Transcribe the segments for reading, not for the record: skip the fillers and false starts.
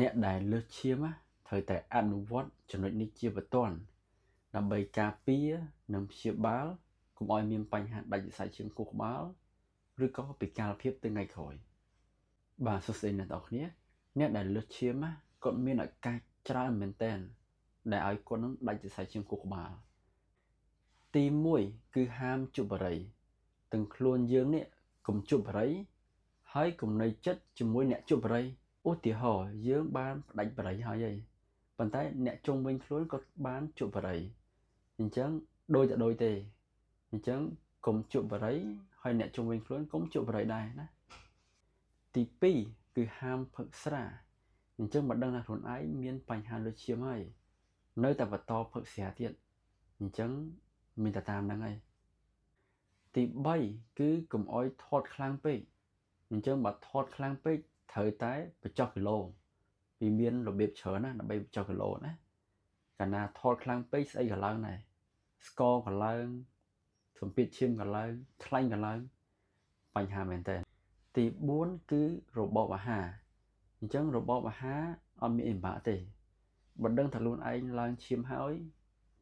អ្នកដែលលើសឈាមត្រូវតែអនុវត្តចំណុចនេះជាបន្ទាន់ដើម្បីការពារនិងព្យាបាលកុំឲ្យមានបញ្ហាដាច់សរសៃឈាមខួរក្បាលឬក៏ពិការភាពទៅថ្ងៃក្រោយបាទសួស្តីអ្នកនរគ្នាអ្នកដែលលើសឈាមគាត់មានឱកាសច្រើនមែនទែនដែលឲ្យគាត់នឹងដាច់សរសៃឈាមខួរក្បាលទី1គឺហាមជក់បារីទាំងខ្លួនយើងនេះកុំជក់បារីហើយកុំនៅចិត្តជាមួយអ្នកជក់បារីឧទាហរណ៍យើងបានផ្ដាច់បារីហើយប៉ុន្តែអ្នកជុំវិញខ្លួនក៏បានជក់បារីអញ្ចឹងដូចទេអញ្ចឹងកុំជក់បារីហើយអ្នកជុំវិញខ្លួនកុំជក់បារីដែរណាទី2គឺហាមផឹកស្រាអញ្ចឹងមិនដឹងថាខ្លួនឯងមានបញ្ហាលើសឈាមហើយនៅតែបន្តផឹកស្រាទៀតអញ្ចឹងមានតែតាមហ្នឹងហើយទី3គឺកុំអោយថតខ្លាំងពេកអញ្ចឹងបើថតខ្លាំងពេកត្រូវតែបញ្ចុះគីឡូវាមានរបៀបច្រើនណាដើម្បីបញ្ចុះគីឡូណាកាលណាថតខ្លាំងពេកស្អីក៏ឡើងដែរស្ករក៏ឡើងសម្ពាធឈាមក៏ឡើងខ្លាញ់ក៏ឡើងបញ្ហាមែនតើទី4គឺរបបអាហារអញ្ចឹងរបបអាហារអត់មានអីបាក់ទេបើដឹងថាខ្លួនឯងឡើងឈាមហើយ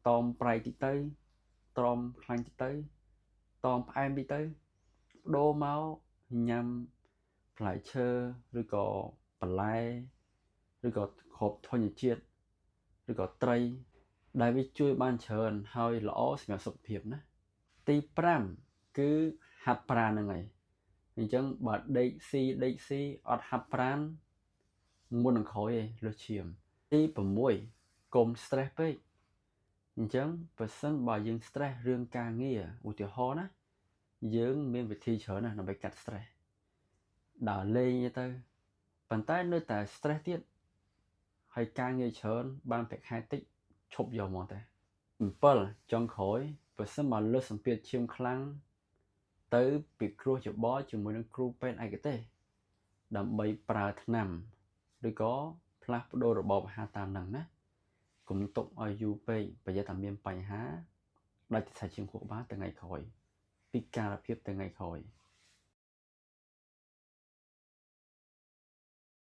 តមប្រៃតិចទៅត្រមខ្លាញ់តិចទៅតមផ្អែមតិចទៅបដូរមកញ៉ាំផ្លែឈើឬក៏បន្លែឬក៏គ្រាប់ធញ្ញជាតិឬក៏ត្រីដែលវាជួយបានច្រើនហើយល្អសម្រាប់សុខភាពណាទី5គឺហាត់ប្រាណហ្នឹងហើយអញ្ចឹងបើដេកស៊ីអត់ហាត់ប្រាណមុននឹងក្រោយឯងលើសឈាមទី6កុំ stress ពេកអញ្ចឹងបើសិនបើយើង stress រឿងការងារឧទាហរណ៍ណាយើងមានវិធីច្រើនណាស់ដើម្បីកាត់ stress ដើរលេងទៅប៉ុន្តែនៅតែ stress ទៀតហើយការងារច្រើនបានប្រាក់ខែតិចឈប់យកហ្មងតែ7ចុងក្រោយបើសិនបើលើសសម្ពាធឈាមខ្លាំងទៅពិគ្រោះយោបល់ជាមួយនឹងគ្រូពេទ្យឯកទេសដើម្បីប្រើថ្នាំឬក៏ផ្លាស់ប្ដូររបបអាហារតាមហ្នឹងណាកុំទុកឲ្យយូរពេកប្រយ័ត្នថាមានបញ្ហាដាច់សរសៃឈាមខួរក្បាលទៅថ្ងៃក្រោយពិការភាពទៅថ្ងៃក្រោយ